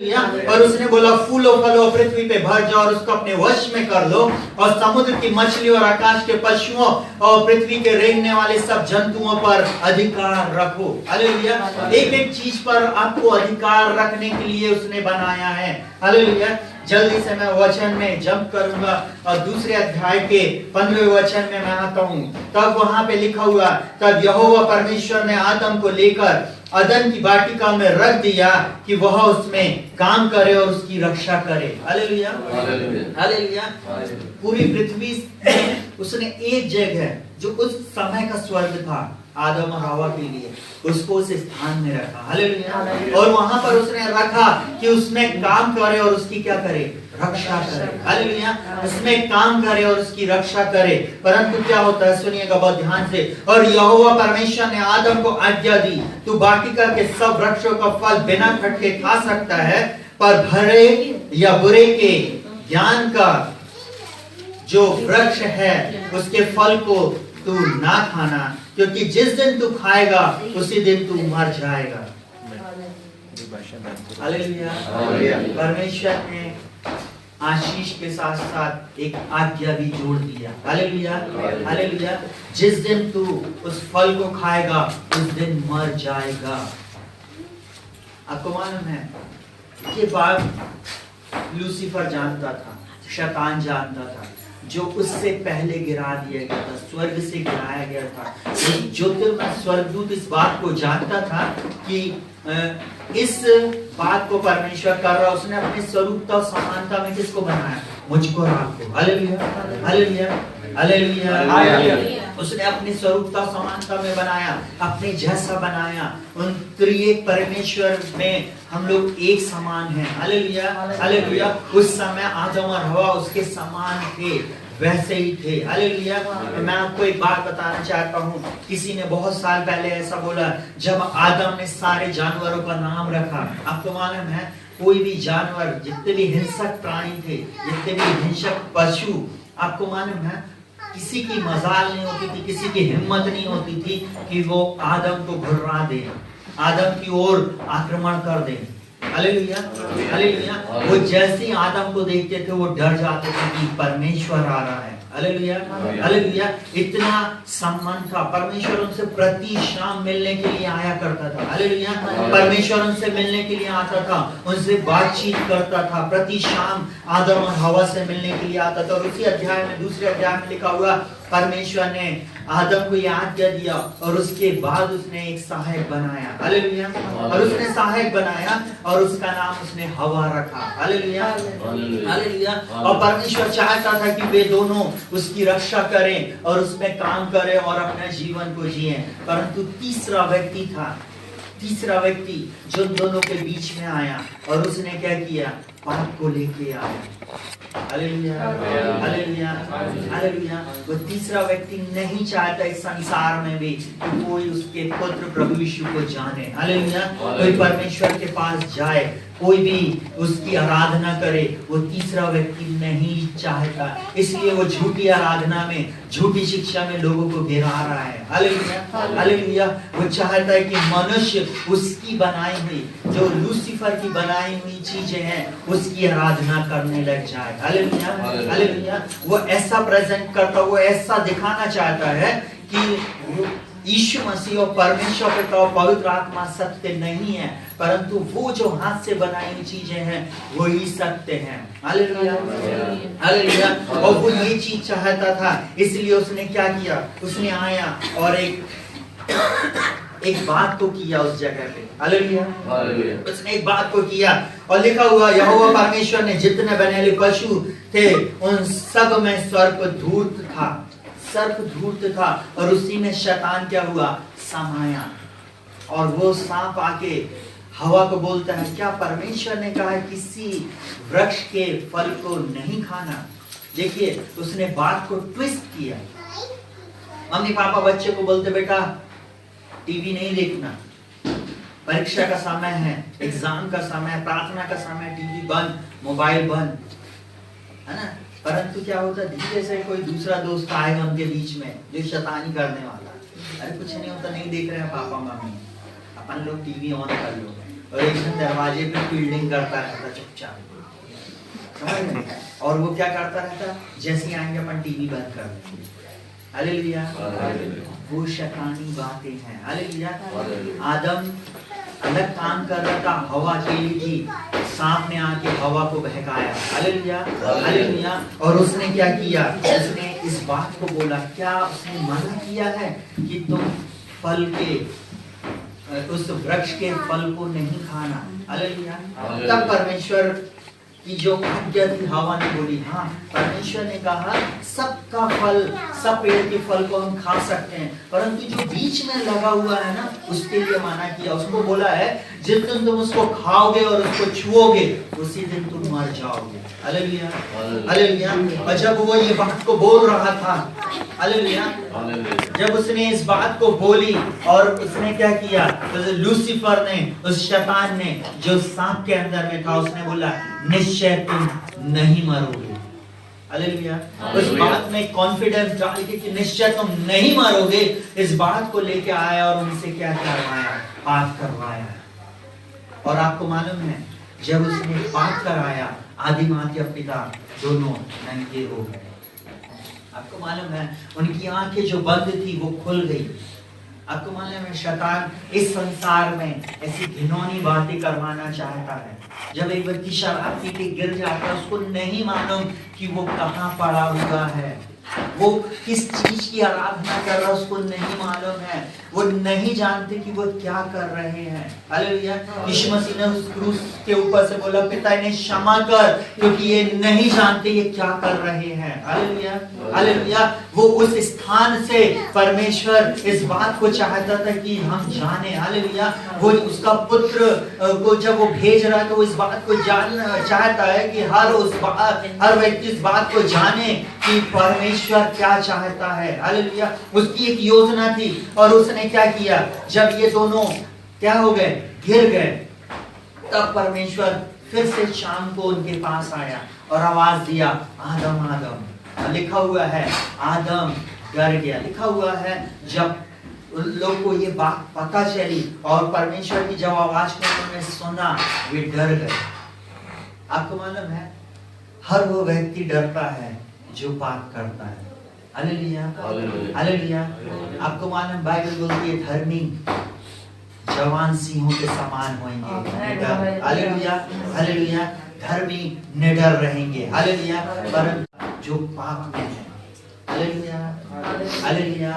और उसने बोला फूलो फलो पृथ्वी पे भर जाओ और उसको अपने वश में कर लो और समुद्र की मछली और आकाश के पशुओं और पृथ्वी के रेंगने वाले सब जंतुओं पर अधिकार रखो। हालेलुया। एक एक चीज पर आपको अधिकार रखने के लिए उसने बनाया है। हालेलुया। जल्दी से मैं वचन में जंप करूंगा और दूसरे अध्याय के 15वें वचन में मैं आता हूं। तब वहां पे लिखा हुआ, तब यहोवा परमेश्वर ने आदम को लेकर अदन की वाटिका में रख दिया कि वह उसमें काम करे और उसकी रक्षा करे। हालेलुया। हालेलुया। पूरी पृथ्वी में उसने एक जगह जो उस समय का स्वर्ग था आदम और हवा के लिए, उसको उस स्थान में रखा। हालेलुया। और वहां पर उसने रखा कि उसमें काम करे और उसकी क्या करे, रक्षा करे। हालेलुया। उसमें काम करे और उसकी रक्षा करे। परंतु क्या होता है, सुनिएगा बहुत ध्यान से। और यहोवा परमेश्वर ने आदम को आज्ञा दी, तू वाटिका के सब वृक्षों का फल बिना खटके खा सकता है, पर भले या बुरे के ज्ञान का जो वृक्ष है उसके फल को तू ना खाना, क्योंकि जिस दिन तू खाएगा उसी दिन तू मर जाएगा। हालेलुया। परमेश्वर ने आशीष के साथ साथ एक आज्ञा भी जोड़ दिया। हालेलुया। हालेलुया। जिस दिन तू उस फल को खाएगा उस दिन मर जाएगा। आपको मालूम है ये बात लूसीफर जानता था, शैतान जानता था, जो उससे पहले गिरा दिया गया था, स्वर्ग से गिराया गया था। ज्योतिर्मय स्वर्गदूत इस बात को जानता था कि इस बात को परमेश्वर कर रहा। उसने अपने स्वरूपता और समानता में किसको बनाया, मुझको और आपको। हालेलुया। हालेलुया। हालेलुया। उसने अपनी स्वरूपता समानता में बनाया, अपने जैसा बनाया। उन त्रिएक परमेश्वर में हम लोग एक समान हैं। हालेलुया। हालेलुया। उस समय आदम और हवा उसके समान थे, वैसे ही थे। हालेलुया। मैं आपको एक बात बताना चाहता हूँ। किसी ने बहुत साल पहले ऐसा बोला, जब आदम ने सारे जानवरों का नाम रखा, आपको मालूम है कोई भी जानवर, जितने भी हिंसक प्राणी थे, जितने भी हिंसक पशु, आपको मालूम है किसी की मजाल नहीं होती थी, किसी की हिम्मत नहीं होती थी कि वो आदम को घुर्रा दे, आदम की ओर आक्रमण कर दे। हालेलुया। हालेलुया। वो जैसे ही आदम को देखते थे वो डर जाते थे कि परमेश्वर आ रहा है। हालेलुया। हालेलुया। इतना सम्मान था। परमेश्वर उनसे प्रति शाम मिलने के लिए आया करता था। हालेलुया। परमेश्वर उनसे मिलने के लिए आता था, उनसे बातचीत करता था। प्रति शाम आदम और हवा से मिलने के लिए आता था। और उसी अध्याय में, दूसरे अध्याय में लिखा हुआ, परमेश्वर ने आदम को याद कर दिया और उसके बाद उसने एक सहायक बनाया। हालेलुया। और उसने सहायक बनाया और उसका नाम उसने हवा रखा। हालेलुया। हालेलुया। और परमेश्वर चाहता था कि वे दोनों उसकी रक्षा करें और उसमें काम करें और अपने जीवन को जिए। परंतु तीसरा व्यक्ति था, तीसरा व्यक्ति जो दोनों के बीच में आया और उसने क्या किया, पाप को लेके आया। हालेलुया। हालेलुया। हालेलुया। वो तीसरा व्यक्ति नहीं चाहता इस संसार में भी कि कोई उसके पुत्र प्रभु यीशु को जाने। हालेलुया। कोई परमेश्वर के पास जाए, कोई भी उसकी आराधना करे, वो तीसरा व्यक्ति नहीं चाहता। इसलिए वो झूठी आराधना में, झूठी शिक्षा में लोगों को गिरा रहा है। हालेलुया। हालेलुया। वो चाहता है कि मनुष्य उसकी बनाई हुई, जो लूसीफर की बनाई हुई चीजें हैं, उसकी आराधना करने लग जाए। हालेलुया। हालेलुया। वो ऐसा प्रेजेंट करता, वो ऐसा दिखाना चाहता है कि यीशु मसीह और परमेश्वर पिता और पवित्र आत्मा सत्य नहीं है, परंतु वो जो हाथ से बनाई हुई चीजें हैं वो ही सत्य हैं। हालेलुया। हालेलुया। और वो ये चीज चाहता था, इसलिए उसने क्या किया, उसने आया और एक बात को किया उस जगह पे। हालेलुया। उसने एक बात को किया और लिखा हुआ, यहोवा परमेश्वर ने जितने बनेले पशु थे उन सब में सर्प धूर्त था, सर्प धूर्त था। और उसी में शैतान क्या हुआ, समाया। और वो सांप आके हवा को बोलता है, क्या परमेश्वर ने कहा है किसी वृक्ष के फल को नहीं खाना? देखिए उसने बात को ट्विस्ट किया। मम्मी पापा बच्चे को बोलते, बेटा टीवी नहीं देखना, परीक्षा का समय है, एग्जाम का समय, प्रार्थना का समय, टीवी बंद, मोबाइल बंद, है ना। परंतु क्या होता, धीरे से कोई दूसरा दोस्त आएगा उनके बीच में जो शैतानी करने वाला, अरे कुछ नहीं होता, नहीं देख रहे हैं पापा मम्मी, अपन लोग टीवी ऑन कर लो, और एक दिन दरवाजे पे फील्डिंग करता रहता चुपचाप, समझ रहे? और वो क्या करता रहता, जैसे ही आएंगे अपन टीवी बंद कर देंगे। हालेलुया। वो शैतानी बातें हैं। हालेलुया। आदम अलग काम कर रहा था, हवा अकेली थी, सांप ने आके हवा को बहकाया। हालेलुया। हालेलुया। और उसने क्या किया, उसने इस बात को बोला, क्या उसने मना किया है कि तुम फल के, उस वृक्ष के फल को नहीं खाना। हालेलुया। तब परमेश्वर की जो आज्ञा थी, हवा ने बोली हाँ। परमेश्वर ने कहा सबका फल, सब पेड़ के फल को हम खा सकते हैं, परंतु जो बीच में लगा हुआ है ना, उसके लिए मना किया। उसको बोला है जिस दिन तुम उसको खाओगे और उसको छुओगे उसी दिन तुम मर जाओगे। हालेलुया। हालेलुया। और जब वो ये बात को बोल रहा था, हालेलुया, जब उसने इस बात को बोली और उसने क्या किया, तो लूसीफर ने, उस शैतान ने जो सांप के अंदर में था, उसने बोला निश्चय तुम नहीं मरोगे। हालेलुया। उस बात में कॉन्फिडेंस डाल के कि निश्चय तुम नहीं मरोगे, इस बात को लेके आया और उनसे क्या करवाया, पाप करवाया। और आपको मालूम है जब उसने पाप कराया, आदि माता पिता दोनों नंगे हो गए। आपको मालूम है उनकी आंखें जो बंद थी वो खुल गई। आपको मालूम है शैतान इस संसार में ऐसी घिनौनी बातें करवाना चाहता है। जब एक व्यक्ति शराब पी के गिर जाता है, उसको नहीं मालूम कि वो कहाँ पड़ा हुआ है, वो किस चीज की आराधना कर रहा है, उसको नहीं मालूम है। वो नहीं जानते कि वो क्या कर रहे हैं। हालेलुया। यीशु मसीह ने उस क्रूस के ऊपर से बोला पिता इन्हें क्षमा कर, क्योंकि ये नहीं जानते ये क्या कर रहे हैं। हालेलुया। हालेलुया। वो उस स्थान से परमेश्वर इस बात को चाहता था कि हम जाने। हालेलुया। वो उसका पुत्र को जब वो भेज रहा है तो वो इस बात को जानना चाहता है कि हर व्यक्ति इस बात को जाने कि परमेश्वर क्या चाहता है। हालेलुया। उसकी एक योजना थी और उसने क्या किया, जब ये दोनों क्या हो गए, गिर गए, तब परमेश्वर फिर से शाम को उनके पास आया और आवाज दिया आदम आदम। लिखा हुआ है आदम डर गया। लिखा हुआ है जब लोग को ये बात पता चली और परमेश्वर की जब आवाज को उन्होंने सुना, वे डर गए। आपको मालूम है हर वो व्यक्ति डरता है जो पाप करता है। हालेलुया। हालेलुया। आपको मालूम बाइबल बोलती है धर्मी जवान सिंहों के समान होंगे। हालेलुया। हालेलुया। धर्मी निडर रहेंगे। हालेलुया। परंतु जो पाप में है, हालेलुया, हालेलुया,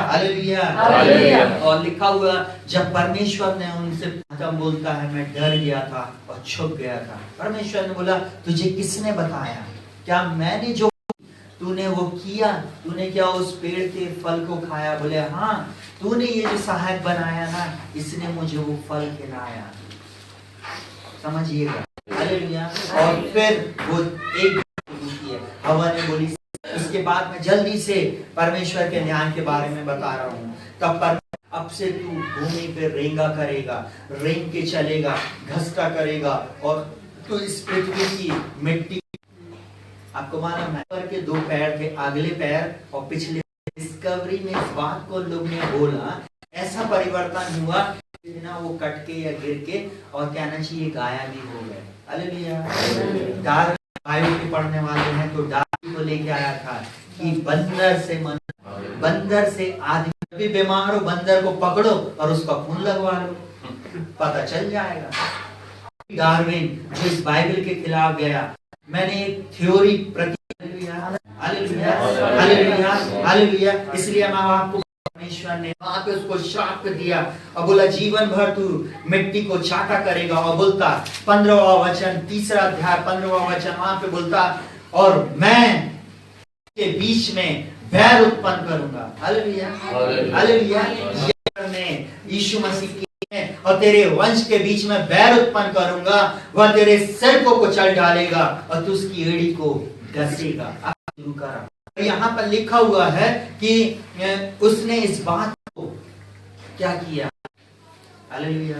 हालेलुया। और लिखा हुआ जब परमेश्वर ने उनसे आदम बोलता है मैं डर गया था और छुप गया था। परमेश्वर ने बोला तुझे किसने बताया, क्या मैंने जो तूने वो किया, तूने क्या उस पेड़ के फल को खाया? बोले हाँ, तूने ये जो सहायक बनाया ना, इसने मुझे वो फल खिलाया। समझिएगा। हालेलुया। और फिर वो एक हवा ने बोली। उसके बाद में जल्दी से परमेश्वर के न्याय के बारे में बता रहा हूँ। तब पर अब से तू भूमि पे रेंगा करेगा, रेंग के चलेगा, घसका करेगा और तू इस पृथ्वी की मिट्टी। आपको मालूम है पर के दो पैर थे, अगले पैर और पिछले। डिस्कवरी में इस बात को लोग ने बोला, ऐसा परिवर्तन हुआ ना वो कट के या गिर के और कहना चाहिए गाया भी हो गए। हालेलुया। डार्विन बायोलॉजी पढ़ने वाले हैं तो डार्विन को लेके आया था कि बंदर से बंदर से आदमी भी बीमार हो, बंदर को पकड़ो और उसका खून लगवा लो, पता चल जाएगा। डार्विन जो इस बाइबल के खिलाफ गया, मैंने एक थ्योरी हालेलुया, हालेलुया, हालेलुया। इसलिए मैं आपको परमेश्वर ने वहां पे उसको श्राप दिया और बोला जीवन भर तू मिट्टी को चाटा करेगा। और बोलता 15वां वचन, 3रा अध्याय 15वां वचन, वहां पे बोलता और मैं के बीच में बैर उत्पन्न करूंगा। Hallelujah, hallelujah. यीशु मसीह की और तेरे वंश के बीच में बैर उत्पन्न करूंगा, वह तेरे सिर को कुचल डालेगा और तू उसकी एड़ी को घसेगा। शुरू करा। यहाँ पर लिखा हुआ है कि उसने इस बात को क्या किया। हालेलुया।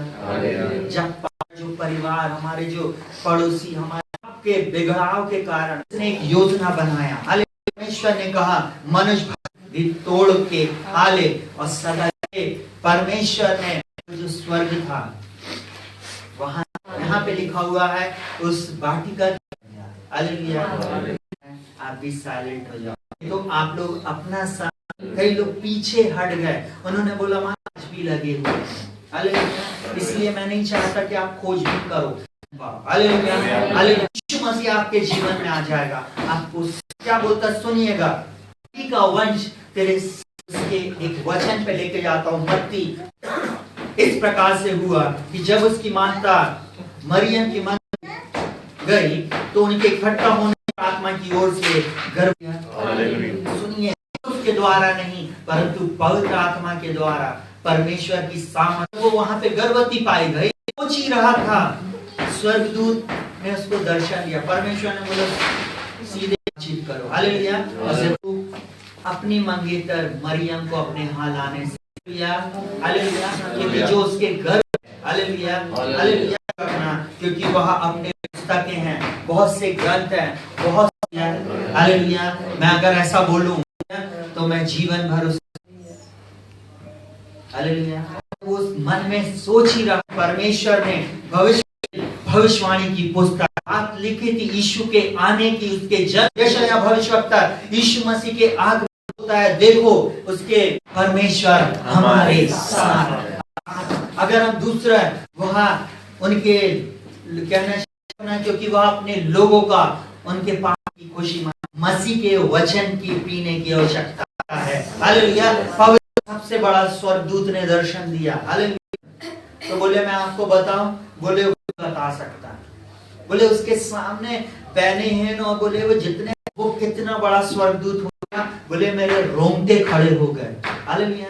जब जो परिवार, हमारे जो पड़ोसी, हमारे के बिगड़ाव के कारण उसने एक योजना बनाया। परमेश्वर ने कहा मनुष्य भी तोड़ के खा ले और सदा। परमेश्वर ने जो स्वर्ग था वहां यहाँ पे लिखा हुआ है उस वाटिका। हालेलुया। आप भी साइलेंट हो जाओ। तो आप लोग अपना कई लोग पीछे हट गए, उन्होंने बोला आज भी लगे हुए हैं। हालेलुया। इसलिए मैं नहीं चाहता कि आप खोजबीन करो। हालेलुया। हालेलुया। यीशु मसीह आपके जीवन में आ जाएगा। आपको क्या बोलता सुनिएगा, का वंश तेरे के एक वचन पे लेके जाता हूँ। मत्ती इस प्रकार से हुआ कि जब उसकी माता मरियम की मन गई तो उनके इकट्ठा होने आत्मा की ओर से गर्भ, सुनिए, उसके द्वारा नहीं परंतु पवित्र आत्मा के द्वारा परमेश्वर की सामर्थ, वो वहां पे गर्भवती पाई गई। सोच ही रहा था, स्वर्गदूत ने उसको दर्शन दिया। परमेश्वर ने बोला सीधे बातचीत करो। हालेलुया। अपनी मंगेतर मरियम को अपने यहाँ लाने से, हालेलुया, क्योंकि जो उसके गर्भ, हालेलुया, हालेलुया करना, क्योंकि वह अपने पुस्तकें हैं, बहुत से ग्रंथ हैं, बहुत, हालेलुया। मैं अगर ऐसा बोलूं तो मैं जीवन भर उस, हालेलुया, उस मन में सोच ही रहा। परमेश्वर ने भविष्यवाणी की पुस्तक बात लिखी थी यीशु के आने की, उसके जन्म, यशायाह भविष्यवक्ता यीशु मसीह के आगमन होता है। देखो उसके परमेश्वर हमारे साथ। अगर हम दूसरा वहाँ उनके कहना, क्योंकि वह अपने लोगों का उनके पाप की खुशी, मसीह के वचन की पीने की आवश्यकता है। हालेलुया। सबसे बड़ा स्वर्गदूत ने दर्शन दिया। हालेलुया। तो बोले मैं आपको बताऊं, बोले बता सकता, बोले उसके सामने पहने हैं ना, बोले वो जितने, वो कितना बड़ा स्वर्गदूत होगा, बोले मेरे रोंगटे खड़े हो गए। हालेलुया।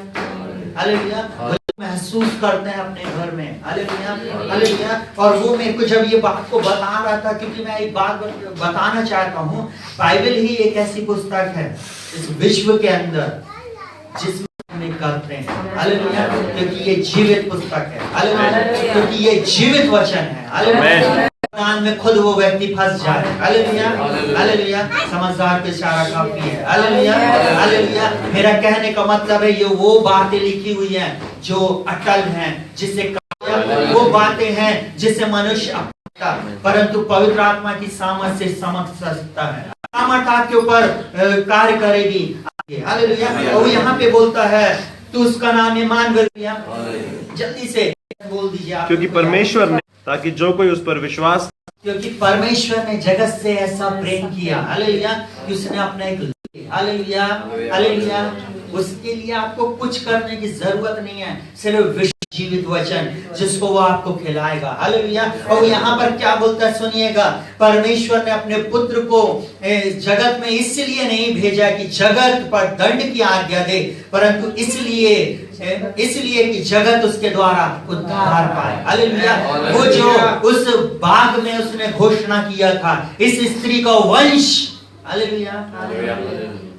हालेलुया। महसूस करते हैं अपने घर में। हालेलुया। हालेलुया। और वो मेरे को जब ये बात को बता रहा था, क्योंकि मैं एक बात बताना चाहता हूँ, बाइबल ही एक ऐसी पुस्तक है इस विश्व के अंदर जिसमें करते हैं। हालेलुया। क्योंकि ये जीवित पुस्तक है। हालेलुया। क्योंकि ये जीवित वचन है। हालेलुया। में खुद वो व्यक्ति फंस जाए। हालेलुया। हालेलुया। समझदार पे इशारा काफी है। हालेलुया। हालेलुया। मेरा कहने का मतलब है ये वो बातें लिखी हुई हैं जो अटल हैं, जिसे वो बातें हैं जिसे मनुष्य, परंतु पवित्र आत्मा की सामर्थ्य से समझ सकता है। सामर्थ आपके ऊपर कार्य करेगी। हालेलुया। और यहाँ पे बोलता है तू उसका नाम ईमानुएल, जल्दी से बोल दीजिए। क्योंकि परमेश्वर ने, ताकि जो कोई उस पर विश्वास, क्योंकि परमेश्वर ने जगत से ऐसा प्रेम किया, हालेलुया, कि उसने अपना एक, हालेलुया, हालेलुया, उसके लिए आपको कुछ करने की जरूरत नहीं है, सिर्फ जीवित वचन जिसको वो आपको खिलाएगा। हालेलुया। और यहाँ पर क्या बोलता है सुनिएगा, परमेश्वर ने अपने पुत्र को जगत में इसलिए नहीं भेजा कि जगत पर दंड की आज्ञा दे, परंतु इसलिए कि जगत उसके द्वारा उद्धार पाए। हालेलुया। वो जो उस बाग में उसने घोषणा किया था, इस स्त्री का वंश, हालेलुया,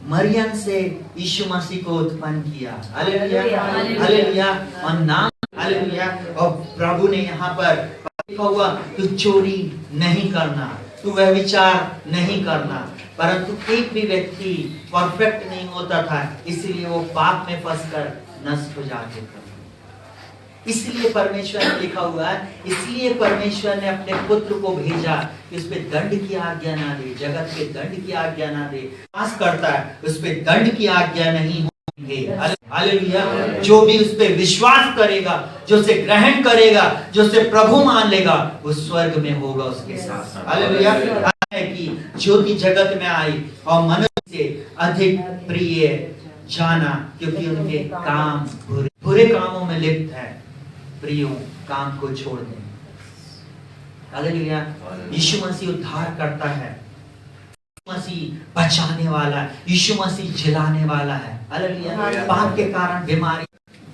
मरियम से यीशु मसीह को उत्पन्न किया। हालेलुया। हालेलुया। और नाम, हालेलुया। और प्रभु ने यहाँ पर लिखा हुआ तू चोरी नहीं करना, तू व्यभिचार नहीं करना, परंतु एक भी व्यक्ति परफेक्ट नहीं होता था, इसलिए वो पाप में फंसकर नष्ट हो जाते थे। इसलिए परमेश्वर ने लिखा हुआ है, इसलिए परमेश्वर ने अपने पुत्र को भेजा कि उस पे दंड की आज्ञा ना दे, जगत पे दंड की आज्ञा ना दे। पास करता है उस पे दंड की आज्ञा नहीं होगी। हालेलुया। जो भी उस पे विश्वास करेगा, जो उसे ग्रहण करेगा, जो उसे प्रभु मान लेगा, वो स्वर्ग में होगा उसके साथ। हालेलुया। है कि ज्योति जगत में आई और मनुष्य से अधिक प्रिय जाना, क्योंकि उनके काम बुरे कामों में लिप्त है। प्रियो काम को छोड़ दें। हालेलुया। यीशु मसीह उद्धार करता है, यीशु मसीह बचाने वाला है, यीशु मसीह जिलाने वाला है। हालेलुया। पाप के कारण बीमारी,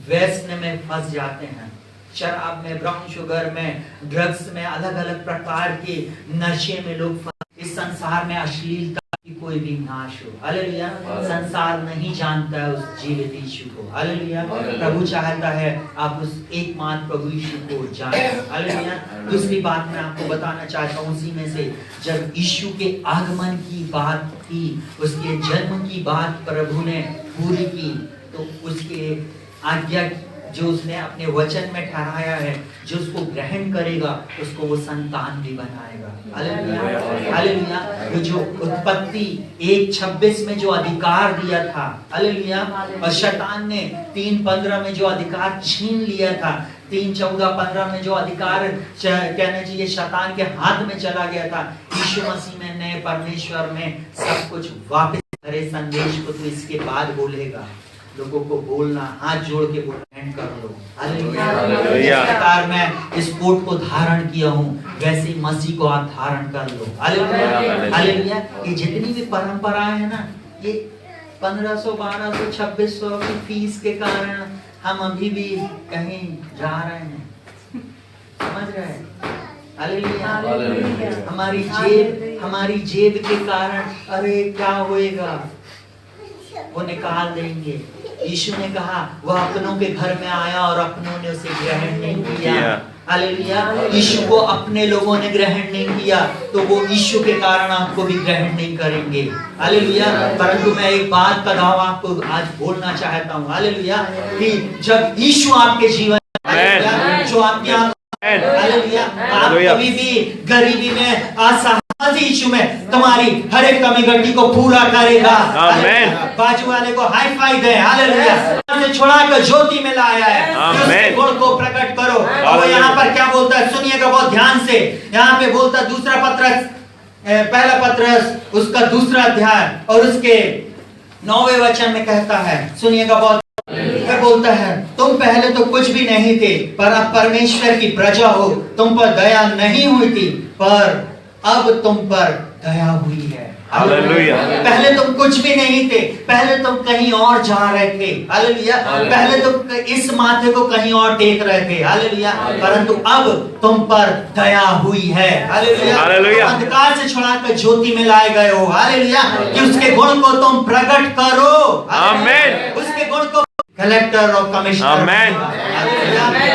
व्यसन में फंस जाते हैं, शराब में, ब्राउन शुगर में, ड्रग्स में, अलग अलग प्रकार के नशे में लोग, इस संसार में अश्लीलता की कोई भी नाश हो। हालेलुया। संसार नहीं जानता है उस जीवित यीशु को। हालेलुया। प्रभु चाहता है आप उस एकमात्र प्रभु यीशु को जानें। हालेलुया। दूसरी बात मैं आपको बताना चाहता हूँ, उसी में से जब यीशु के आगमन की बात की, उसके जन्म की बात प्रभु ने पूरी की, तो उसके आज्ञा जो उसने अपने वचन में ठहराया है, जो उसको ग्रहण करेगा उसको वो संतान भी बनाएगा। Hallelujah, hallelujah. वो जो उत्पत्ति 1:26 में जो अधिकार दिया था, हालेलुया, और शैतान ने 3:15 में जो अधिकार छीन लिया था, 3:14-15 में जो अधिकार कहना चाहिए शैतान के हाथ में चला गया था, यीशु मसीह में, नए परमेश्वर में सब कुछ वापस करे। संदेश को तो इसके बाद बोलेगा, लोगों को बोलना, हाथ जोड़ के बोलना कर लो। हालेलुया। इस प्रकार मैं इस कोट को धारण किया हूँ, वैसे ही मसीह को आप धारण कर लो। Hallelujah, hallelujah. ये जितनी भी परंपराएं हैं ना, ये 1500, 1200, 2600 की फीस के कारण हम अभी भी कहीं जा रहे हैं, समझ रहे हैं? हालेलुया। हमारी जेब के कारण अरे क्या होएगा, वो निकाल देंगे। यीशु ने कहा वह अपनों के घर में आया और अपनों ने उसे ग्रहण नहीं किया। हालेलुया। यीशु को अपने लोगों ने ग्रहण नहीं किया, तो वो यीशु के कारण आपको भी ग्रहण नहीं करेंगे। हालेलुया। परंतु मैं एक बात का दावा आपको आज बोलना चाहता हूँ, हालेलुया, कि जब यीशु आपके जीवन में, जो आपके हालेलुया, आप कभी भी गरीबी में, असहाय, यीशु में तुम्हारी हर एक कमी घटी को पूरा करेगा। आमीन। बाजू वाले को हाई फाई दे। हालेलुया। से छुड़ाकर ज्योति में लाया है, आमीन। गुण को प्रकट करो। और वो यहाँ पर क्या बोलता है, सुनिएगा बहुत ध्यान से। यहाँ पे बोलता है दूसरा पत्रस, पहला पत्रस उसका दूसरा अध्याय और उसके 9वें वचन में कहता है, सुनिएगा बहुत, बोलता है, तुम पहले तो कुछ भी नहीं थे, पर अब परमेश्वर की प्रजा हो। तुम पर दया नहीं हुई थी, पर अब तुम पर दया हुई है। हालेलुया। पहले तुम कुछ भी नहीं थे, पहले तुम कहीं और जा रहे थे। हालेलुया। पहले तुम इस माथे को कहीं और टेक रहे थे। हालेलुया। परंतु अब तुम पर दया हुई है। हालेलुया। अंधकार से छुड़ाकर ज्योति में लाए गए हो। हालेलुया। कि उसके गुण को तुम प्रकट करो। आमीन। उसके गुण को कलेक्टर और कमिश्नर। आमीन।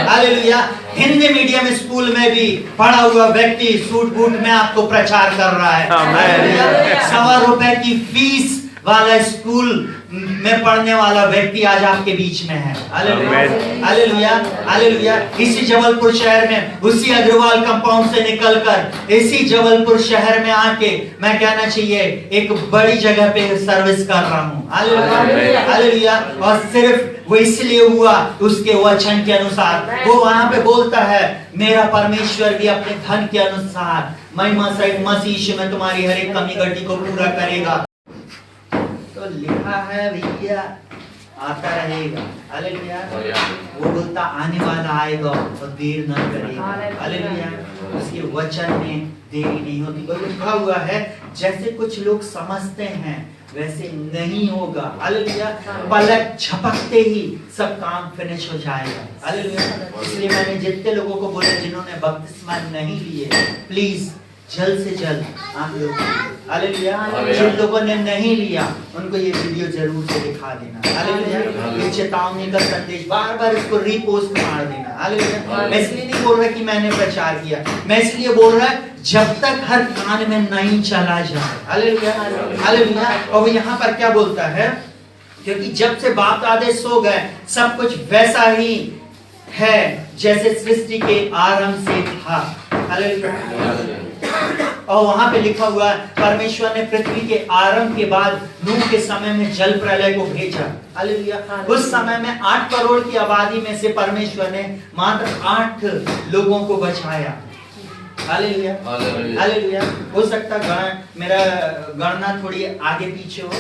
हालेलुया। हिंदी मीडियम स्कूल में भी पढ़ा हुआ व्यक्ति सूट बूट में आपको प्रचार कर रहा है। 1.25 रुपए की फीस वाला स्कूल में पढ़ने वाला व्यक्ति आज आपके बीच में है। Hallelujah, hallelujah. इसी जबलपुर शहर में, उसी अग्रवाल कंपाउंड से निकलकर इसी जबलपुर शहर में आके मैं कहना चाहिए एक बड़ी जगह पे सर्विस कर रहा हूँ। Hallelujah, hallelujah. और सिर्फ वो इसलिए हुआ उसके वचन के अनुसार। वो वहां पे बोलता है, मेरा परमेश्वर भी अपने धन के अनुसार महिमा सहित मसीह में तुम्हारी हर एक कमी घटी को पूरा करेगा। तो लिखा है भैया, आता रहेगा। हालेलुया। वो बोलता आने वाला आएगा और देर न करेगा। हालेलुया। उसके वचन में देरी नहीं होती। तो लिखा हुआ है, जैसे कुछ लोग समझते हैं वैसे नहीं होगा। हालेलुया। पलक झपकते ही सब काम फिनिश हो जाएगा। हालेलुया। इसलिए मैंने जितने लोगों को बोला जिन्होंने बपतिस्मा नहीं लिए, प्लीज जल्द से जल्द आप लोग, हालेलुया, जिन लोगों ने नहीं लिया उनको ये वीडियो जरूर से दिखा देना। हालेलुया। ये चेतावनी का संदेश बार बार इसको रीपोस्ट मार देना। हालेलुया। मैं इसलिए नहीं बोल रहा कि मैंने प्रचार किया, मैं इसलिए बोल रहा जब तक हर कान में नहीं चला जाए। Hallelujah, hallelujah. और यहाँ पर क्या बोलता है, क्योंकि जब से बाप दादे सो गए सब कुछ वैसा ही है जैसे सृष्टि के आरंभ से था। हालेलुया। और वहां पे लिखा हुआ है, परमेश्वर ने पृथ्वी के आरंभ के बाद नूह के समय में जल प्रलय को भेजा। हालेलुया। उस समय में 8 करोड़ की आबादी में से परमेश्वर ने मात्र 8 लोगों को बचाया। Hallelujah, hallelujah. हो सकता मेरा गणना थोड़ी आगे पीछे हो,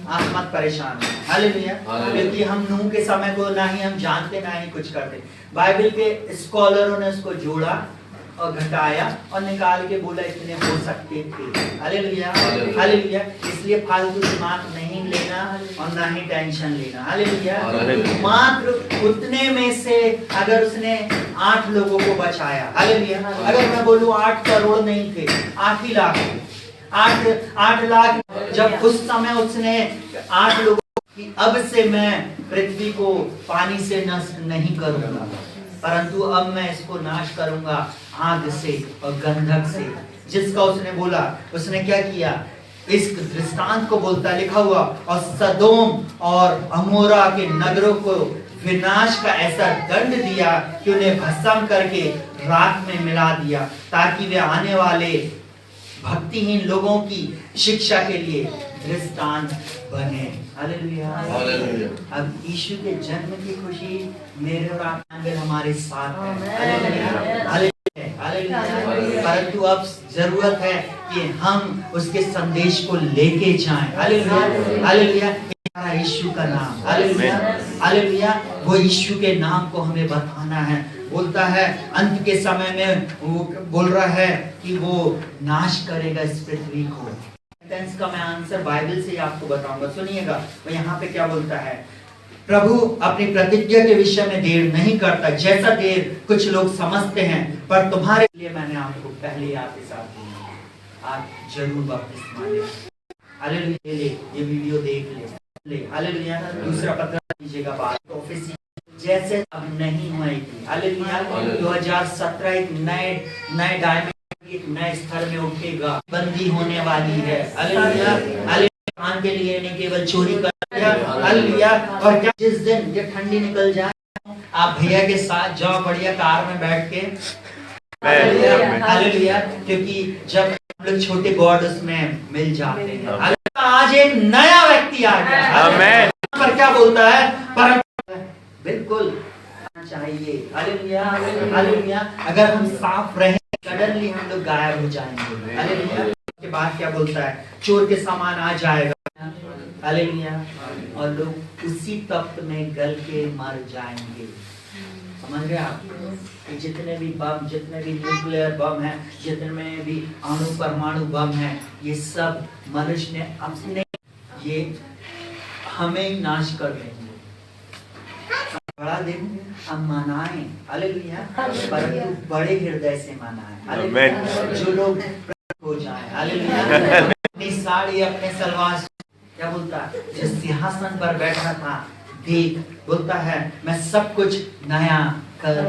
आप मत परेशान हो। हालेलुया। क्योंकि हम नूह के समय को ना ही हम जानते ना ही कुछ करते। बाइबल के स्कॉलरों ने उसको जोड़ा और घटाया और निकाल के बोला इतने हो सकते थे। Hallelujah, hallelujah. इसलिए फालतू दिमाग नहीं लेना और ना ही टेंशन लेना। हालेलुया। मात्र उतने में से अगर उसने 8 लोगों को बचाया, हालेलुया। अगर मैं बोलूं 8 करोड़ नहीं थे, 8 ही लाख, 8 लाख। जब उस समय उसने 8 लोगों की, अब से मैं पृथ्वी को पानी से नष्ट नहीं करूंगा, परंतु अब मैं इसको नाश करूंगा आग से और गंधक से। जिसका उसने बोला, उसने क्या किया, इस दृष्टांत को बोलता लिखा हुआ, और सदोम और अमोरा के नगरों को विनाश का ऐसा दंड दिया कि उन्हें भस्म करके राख में मिला दिया, ताकि वे आने वाले भक्तिहीन लोगों की शिक्षा के लिए दृष्टांत बने। हालेलुया। अब यीशु के जन्म की खुशी मेरे और आपके हमारे साथ है। Hallelujah, hallelujah. परंतु अब जरूरत है कि हम उसके संदेश को लेके जाएं। Hallelujah, hallelujah. यीशु का नाम, हालेलुया, हालेलुया। वो यीशु के नाम को हमें बताना है। बोलता है अंत के समय में वो बोल रहा है कि वो नाश करेगा इस पृथ्वी को। का मैं आंसर बाइबल से आपको बताऊंगा, सुनिएगा। वो यहाँ पे क्या बोलता है, प्रभु अपनी प्रतिज्ञा के विषय में देर नहीं करता, जैसा देर कुछ लोग समझते हैं, पर तुम्हारे लिए मैंने आपको पहले आपके साथ दिया। आप जरूर बपतिस्मा लें। हालेलुया, ये वीडियो देख ले। हालेलुया। दूसरा पत्र लीजिएगा बात ऑफिस जैसे अब नहीं होएगी। हालेलुया। 2017 एक नए डायमेंशन, एक नए स्तर में उठेगा। बंदी होने वाली है। Hallelujah, hallelujah. के लिए नहीं केवल चोरी कर, हालेलुया। और क्या जिस दिन ये ठंडी निकल जाए आप भैया के साथ जाओ बढ़िया कार में बैठ के। हालेलुया। क्योंकि जब हम लोग छोटे गॉड उसमें मिल जाते हैं। आज एक नया व्यक्ति आ गया। आमीन। पर क्या बोलता है, पर बिल्कुल चाहिए। Hallelujah, hallelujah. अगर हम साफ रहे सडनली हम लोग गायब हो जाएंगे। हालेलुया। के बाद क्या बोलता है, चोर के समान आ जाएगा। हालेलुया। और लोग उसी तप्त में गल के मर जाएंगे। समझ रहे आप? जितने भी बम, जितने भी न्यूक्लियर बम है, जितने भी अणु परमाणु बम है, ये सब मनुष्य ने अपने ये हमें ही नाश कर देंगे। बड़ा दिन हम मनाएं, हालेलुया, परंतु बड़े हृदय से मनाएं। हालेलुया। जो लोग हो जाएं, हालेलुया। अपनी साड़ी, अपने सलवार, क्या बोलता है, जिस सिंहासन पर बैठा था, देख, बोलता है मैं सब कुछ नया कर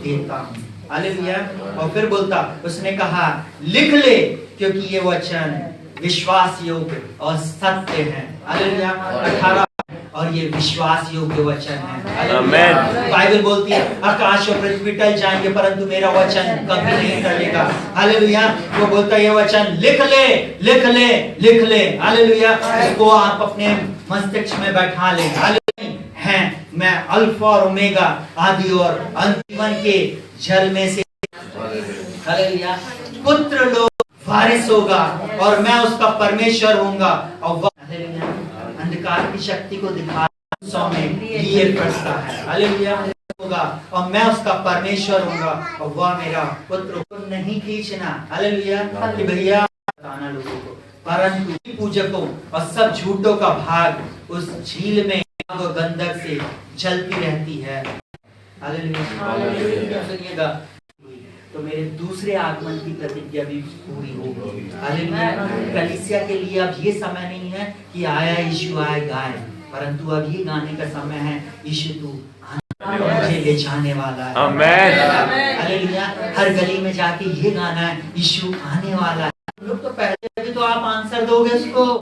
देता हूँ। हालेलुया। और फिर बोलता, उसने कहा लिख ले, क्योंकि ये वचन विश्वास योग्य और सत्य है। हालेलुया। 18 और ये विश्वास योग्य वचन है। आमीन। बाइबल बोलती है आकाश और पृथ्वी टल जाएंगे, परंतु मेरा वचन कभी नहीं टलेगा। हालेलुया। वो बोलता है ये वचन लिख ले, लिख ले, लिख ले। हालेलुया। इसको आप अपने मस्तिष्क में बैठा ले। हालेलुया। है मैं अल्फा और ओमेगा, आदि और अंत, जीवन के जल में से। हालेलुया। पुत्र लोग वारिस होगा और मैं उसका परमेश्वर होऊंगा, और वह अंधकार की शक्ति को दिखा में लिए पड़ता है। हालेलुया। होगा और मैं उसका परमेश्वर होऊंगा और वह मेरा पुत्र। नहीं खींचना, हालेलुया, कि भैया बताना लोगों को, परंतु पूजकों और सब झूठों का भाग उस झील में गंधक से जलती रहती है। हालेलुया। सुनिएगा, तो मेरे दूसरे आगमन की प्रतिज्ञा भी पूरी होगी। हालेलुया। कलीसिया के लिए अब ये समय नहीं है कि आया यीशु आए गाए, परंतु अब ये गाने का समय है, यीशु तू मुझे ले जाने वाला है। आमीन। हालेलुया। हर गली में जाके ये गाना है, यीशु आने वाला है। लोग तो पहले भी तो आप आंसर दोगे उसको।